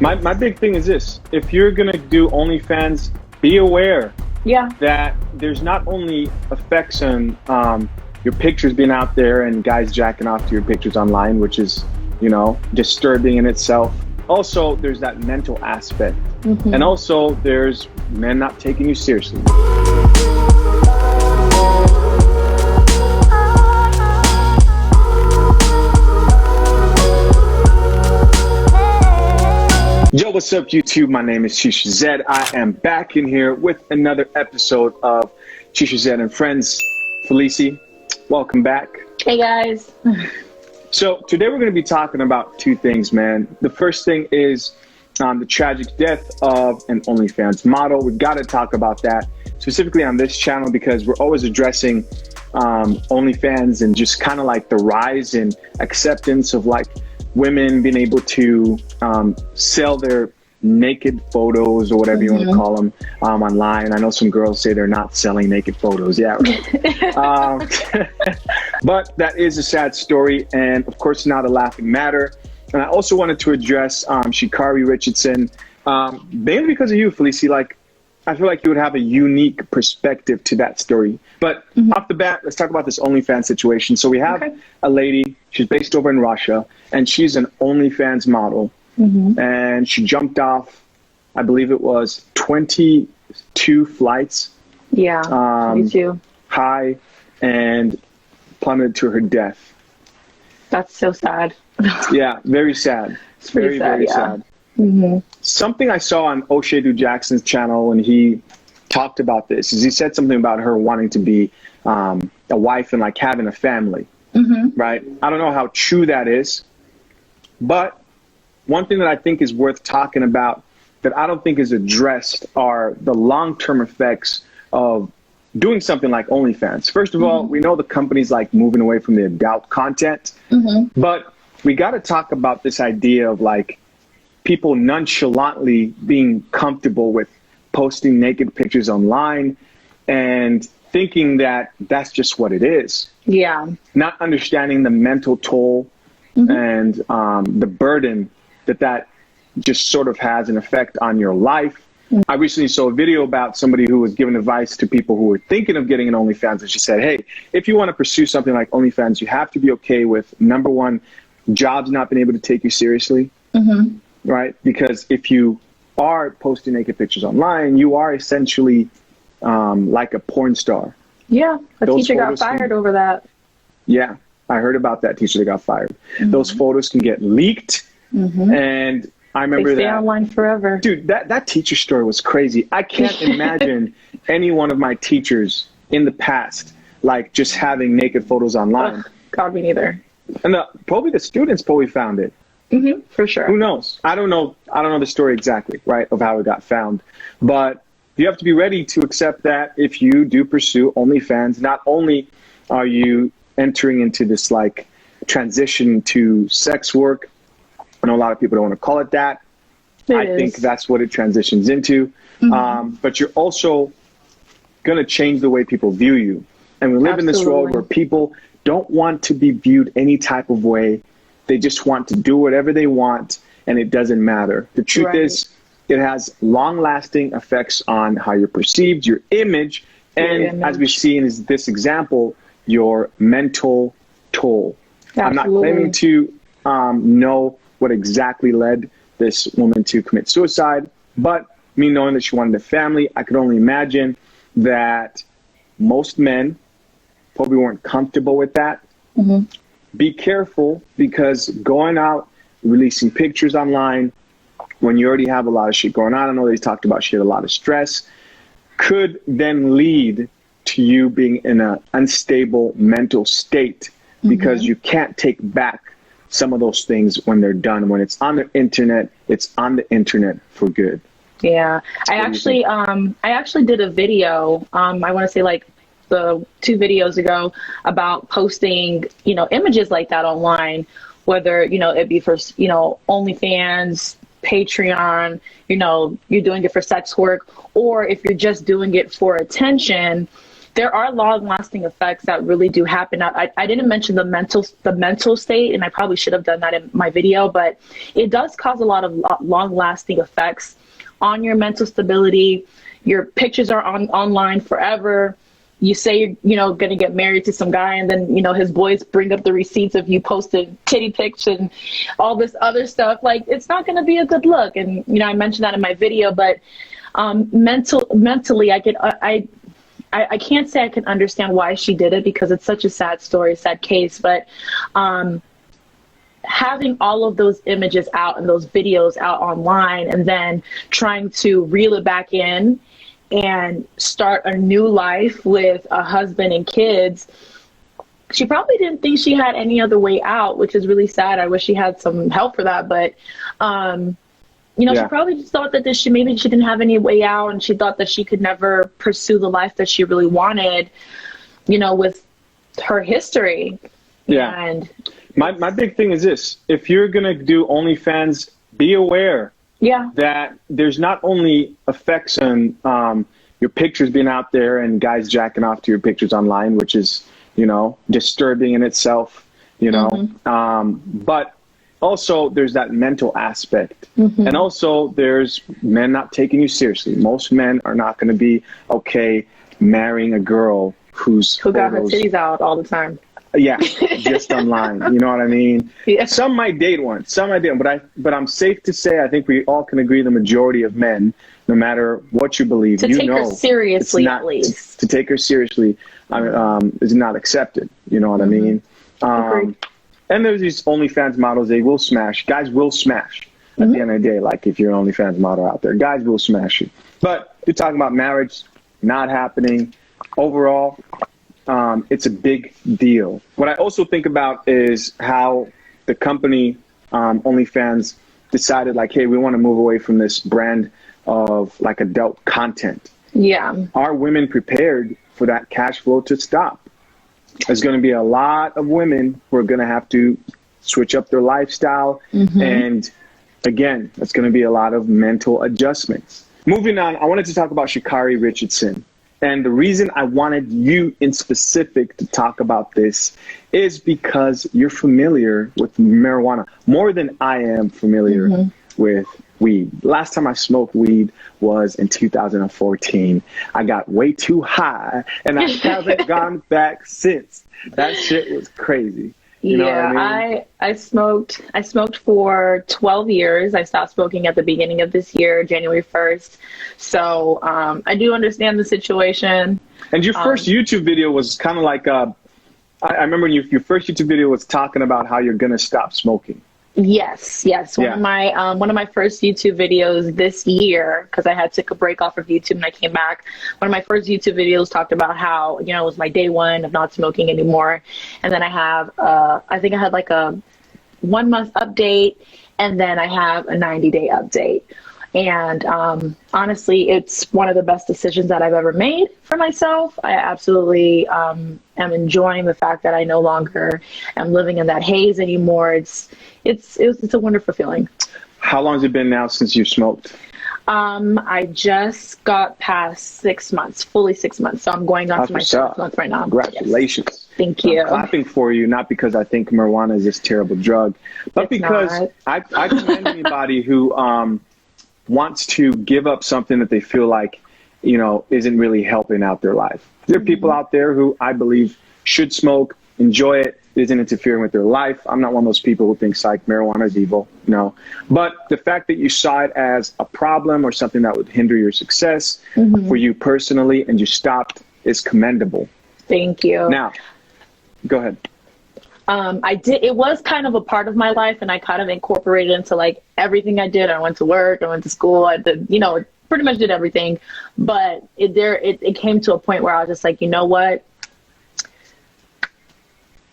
My big thing is this: if you're gonna do OnlyFans, be aware that there's not only effects on your pictures being out there and guys jacking off to your pictures online, which is, disturbing in itself. Also, there's that mental aspect. And also, there's men not taking you seriously. Yo, what's up, YouTube? My name is Chisha Zed. I am back in here with another episode of Chisha Zed and Friends. Felici, welcome back. Hey, guys. So today we're going to be talking about two things, man. The first thing is the tragic death of an OnlyFans model. We've got to talk about that specifically on this channel because we're always addressing OnlyFans and just kind of like the rise in acceptance of like women being able to sell their naked photos or whatever you want to call them online. I know some girls say they're not selling naked photos. Yeah, right. But that is a sad story, and of course not a laughing matter. And I also wanted to address Shacarri Richardson, mainly because of you, Felici. Like, I feel like you would have a unique perspective to that story. But off the bat, let's talk about this OnlyFans situation. So we have a lady, she's based over in Russia, and she's an OnlyFans model. And she jumped off, I believe it was 22 flights. Yeah, 22. High, and plummeted to her death. That's so sad. Yeah, very sad. It's pretty very sad. Something I saw on O'Shea Jackson's channel when he talked about this is he said something about her wanting to be a wife and like having a family, right? I don't know how true that is, but one thing that I think is worth talking about that I don't think is addressed are the long-term effects of doing something like OnlyFans. First of all, we know the company's like moving away from the adult content, but we got to talk about this idea of like people nonchalantly being comfortable with posting naked pictures online and thinking that that's just what it is. Yeah. Not understanding the mental toll and the burden that just sort of has an effect on your life. I recently saw a video about somebody who was giving advice to people who were thinking of getting an OnlyFans, and she said, hey, if you want to pursue something like OnlyFans, you have to be okay with, number one, jobs not being able to take you seriously, right? Because if you are posting naked pictures online, you are essentially like a porn star. Yeah, a teacher got fired over that. Yeah, I heard about that teacher that got fired. Those photos can get leaked. And I remember they stay online forever. Dude, that teacher story was crazy. I can't imagine any one of my teachers in the past like just having naked photos online. Ugh, God, me neither. And probably the students probably found it. For sure. Who knows? I don't know the story exactly, right, of how it got found. But you have to be ready to accept that if you do pursue OnlyFans, not only are you entering into this like transition to sex work. I know a lot of people don't want to call it that. I think that's what it transitions into. But you're also going to change the way people view you. And we live in this world where people don't want to be viewed any type of way. They just want to do whatever they want, and it doesn't matter. The truth is, it has long-lasting effects on how you're perceived, your image, and as we've seen in this example, your mental toll. I'm not claiming to know what exactly led this woman to commit suicide, but me knowing that she wanted a family, I could only imagine that most men probably weren't comfortable with that. Be careful, because going out, releasing pictures online when you already have a lot of shit going on, I know they talked about she had a lot of stress, could then lead to you being in an unstable mental state because you can't take back some of those things when they're done. When it's on the internet, it's on the internet for good. Yeah, I actually did a video. I want to say like the 2 videos ago about posting, images like that online, whether, it be for, OnlyFans, Patreon, you're doing it for sex work, or if you're just doing it for attention, there are long-lasting effects that really do happen. I didn't mention the mental state, and I probably should have done that in my video, but it does cause a lot of long-lasting effects on your mental stability. Your pictures are online forever. You say you're going to get married to some guy, and then his boys bring up the receipts of you posted titty pics and all this other stuff. Like, it's not going to be a good look. And I mentioned that in my video, but mentally, I can't say I can understand why she did it, because it's such a sad story, sad case. But having all of those images out and those videos out online, and then trying to reel it back in and start a new life with a husband and kids, she probably didn't think she had any other way out, which is really sad. I wish she had some help for that. But she probably just thought that maybe she didn't have any way out, and she thought that she could never pursue the life that she really wanted, with her history. Yeah. And my big thing is this: if you're gonna do OnlyFans, be aware that there's not only effects on your pictures being out there and guys jacking off to your pictures online, which is disturbing in itself, but also there's that mental aspect. And also there's men not taking you seriously. Most men are not going to be okay marrying a girl who got her titties out all the time. Yeah, just online. You know what I mean? Yeah. Some might date one, but I'm safe to say, I think we all can agree, the majority of men, no matter what you believe, to take her seriously, at least to take her seriously, is not accepted. You know what I mean? And there's these OnlyFans models, they will smash. Guys will smash at the end of the day. Like, if you're an OnlyFans model out there, guys will smash you. But you're talking about marriage, not happening. Overall, it's a big deal. What I also think about is how the company, OnlyFans, decided, like, hey, we want to move away from this brand of like adult content. Yeah. Are women prepared for that cash flow to stop? There's going to be a lot of women who are going to have to switch up their lifestyle. And again, it's going to be a lot of mental adjustments. Moving on, I wanted to talk about Shacarri Richardson. And the reason I wanted you in specific to talk about this is because you're familiar with marijuana more than I am familiar with weed. Last time I smoked weed was in 2014. I got way too high, and I haven't gone back since. That shit was crazy. You know what I mean? I smoked for 12 years. I stopped smoking at the beginning of this year, January 1st. So I do understand the situation. And your first YouTube video was kind of like, I remember your first YouTube video was talking about how you're going to stop smoking. Yes. One of my first YouTube videos this year, because I took a break off of YouTube and I came back. One of my first YouTube videos talked about how it was my day one of not smoking anymore, and then I have I think I had like a 1 month update, and then I have a 90-day update. And honestly, it's one of the best decisions that I've ever made for myself. I absolutely am enjoying the fact that I no longer am living in that haze anymore. It's a wonderful feeling. How long has it been now since you smoked? I just got past 6 months, fully 6 months. So I'm going on to my 7th month right now. Congratulations. Yes. Thank you. I'm clapping for you, not because I think marijuana is this terrible drug, but because I commend anybody who wants to give up something that they feel like, isn't really helping out their life. There are people out there who I believe should smoke, enjoy it, isn't interfering with their life. I'm not one of those people who thinks like marijuana is evil, no. But the fact that you saw it as a problem or something that would hinder your success for you personally and you stopped is commendable. Thank you. Now, go ahead. I did. It was kind of a part of my life, and I kind of incorporated it into like everything I did. I went to work, I went to school, I did, pretty much did everything. But it came to a point where I was just like, you know what?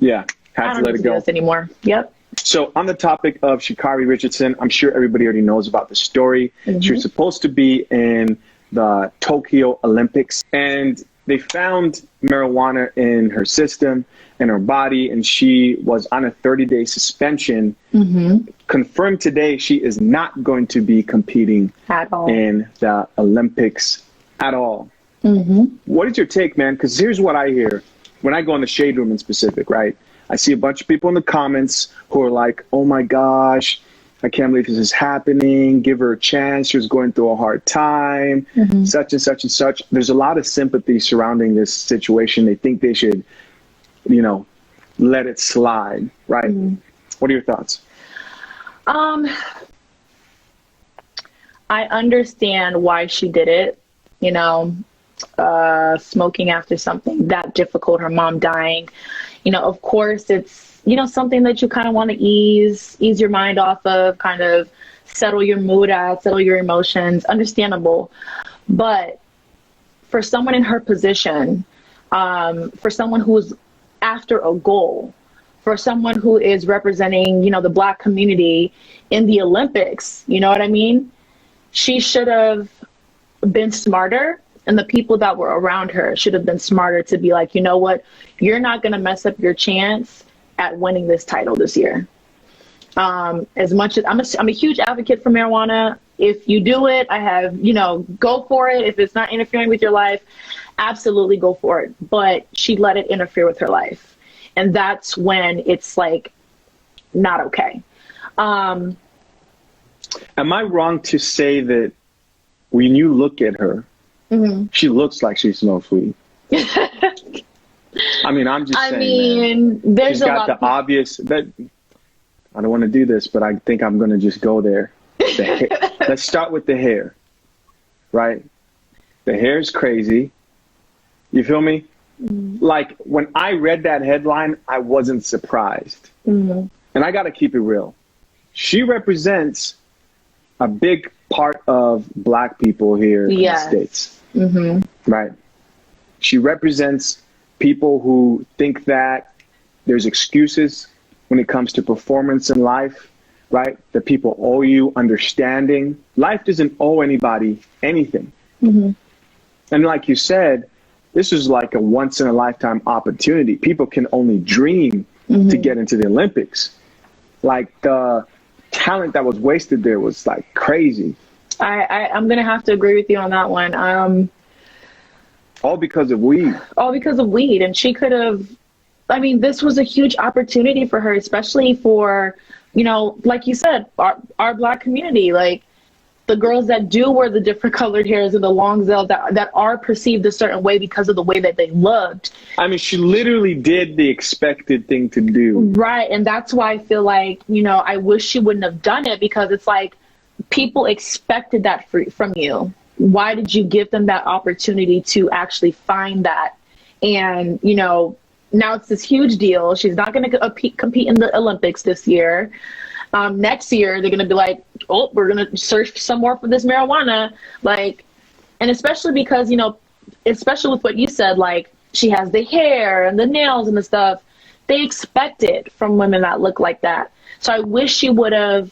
Yeah, had to let it go. I don't do this anymore. Yep. So on the topic of Shacarri Richardson, I'm sure everybody already knows about the story. She was supposed to be in the Tokyo Olympics, and they found marijuana in her system, in her body, and she was on a 30-day suspension. Confirmed today she is not going to be competing at all in the Olympics at all. What is your take, man? Because here's what I hear when I go in the shade room in specific, right? I see a bunch of people in the comments who are like, oh my gosh, I can't believe this is happening. Give her a chance. She was going through a hard time, such and such and such. There's a lot of sympathy surrounding this situation. They think they should, you know, let it slide, right? What are your thoughts? I understand why she did it, you know, smoking after something that difficult, her mom dying. You know, of course, it's, you know, something that you kind of want to ease your mind off of, kind of settle your mood out, settle your emotions, understandable. But for someone in her position, for someone who's after a goal, for someone who is representing, you know, the Black community in the Olympics, you know what I mean? She should have been smarter, and the people that were around her should have been smarter to be like, you know what, you're not going to mess up your chance at winning this title this year. As much as I'm a huge advocate for marijuana. If you do it, I have, you know, go for it. If it's not interfering with your life, absolutely go for it. But she let it interfere with her life. And that's when it's like not okay. Am I wrong to say that when you look at her, she looks like she smokes weed? I mean, I'm just saying, man, there's she's a got lot the obvious, that I don't want to do this, but I think I'm going to just go there. Let's start with the hair, right? The hair is crazy. You feel me? Like, when I read that headline, I wasn't surprised. And I got to keep it real. She represents a big part of Black people here in the States. Right? She represents people who think that there's excuses when it comes to performance in life, right? That people owe you understanding. Life doesn't owe anybody anything. And like you said, this is like a once in a lifetime opportunity. People can only dream to get into the Olympics. Like, the talent that was wasted there was like crazy. I'm going to have to agree with you on that one. All because of weed. All because of weed. And she could have, I mean, this was a huge opportunity for her, especially for, you know, like you said, our Black community, like the girls that do wear the different colored hairs and the long veils that are perceived a certain way because of the way that they looked. I mean, she literally did the expected thing to do. Right. And that's why I feel like, you know, I wish she wouldn't have done it, because it's like people expected that from you. Why did you give them that opportunity to actually find that? And, you know, now it's this huge deal. She's not going to compete in the Olympics this year. Next year, they're going to be like, oh, we're going to search some more for this marijuana. Like, and especially because, you know, especially with what you said, like, she has the hair and the nails and the stuff. They expect it from women that look like that. So I wish she would have,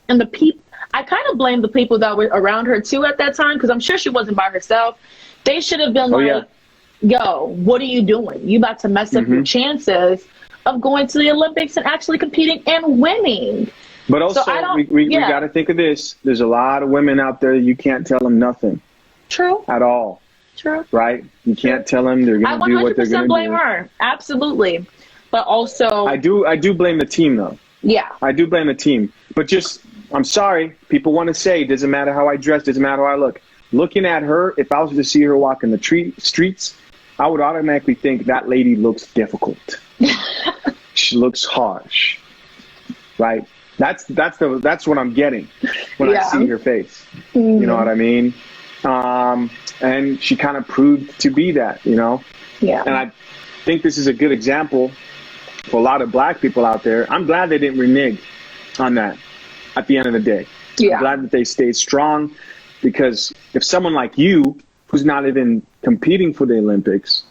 and the people, I kind of blame the people that were around her too at that time, because I'm sure she wasn't by herself. They should have been yo, what are you doing? You about to mess up your chances of going to the Olympics and actually competing and winning. But also, we got to think of this. There's a lot of women out there, you can't tell them nothing. True. At all. True. Right? You can't tell them they're going to do what they're going to do. I 100% blame her. Absolutely. But also, I do blame the team, though. Yeah. I do blame the team. But just, I'm sorry, people want to say, doesn't matter how I dress, doesn't matter how I look. Looking at her, if I was to see her walk in the streets, I would automatically think that lady looks difficult. She looks harsh. Right? That's what I'm getting when I see her face. You know what I mean? And she kind of proved to be that, you know? Yeah. And I think this is a good example for a lot of Black people out there. I'm glad they didn't renege on that at the end of the day. Yeah. I'm glad that they stayed strong, because if someone like you, who's not even competing for the Olympics,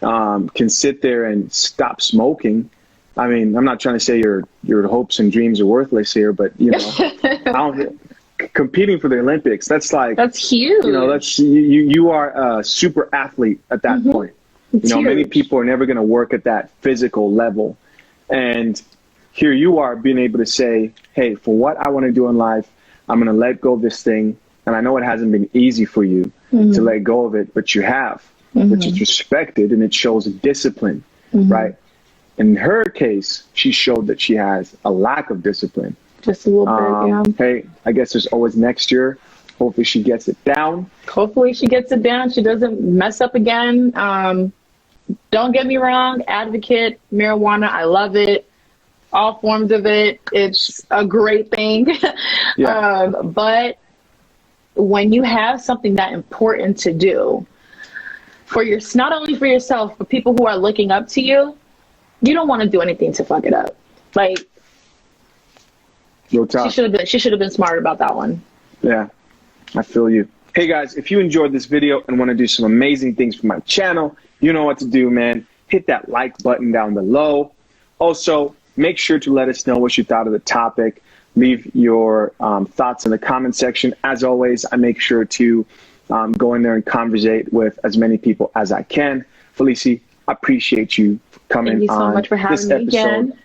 can sit there and stop smoking. I mean, I'm not trying to say your hopes and dreams are worthless here, but, you know, competing for the Olympics, that's huge. You know, you are a super athlete at that point. It's you know, huge. Many people are never going to work at that physical level. And here you are being able to say, hey, for what I want to do in life, I'm going to let go of this thing And I know it hasn't been easy for you to let go of it, but you have, which is respected, and it shows discipline, right? In her case, she showed that she has a lack of discipline. Just a little bit, yeah. Hey, I guess there's always next year. Hopefully she gets it down. Hopefully she gets it down. She doesn't mess up again. Don't get me wrong, advocate, marijuana, I love it. All forms of it. It's a great thing. But when you have something that important to do for not only for yourself, but people who are looking up to you, you don't want to do anything to fuck it up. Like, she should have been smart about that one. Yeah, I feel you. Hey guys, if you enjoyed this video and want to do some amazing things for my channel, you know what to do, man. Hit that like button down below. Also, make sure to let us know what you thought of the topic. Leave your thoughts in the comment section. As always, I make sure to go in there and conversate with as many people as I can. Felicie, I appreciate you coming on. Thank you so much for having me again.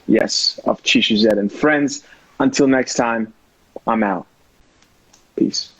Yes, of Chisha Zed and Friends. Until next time, I'm out. Peace.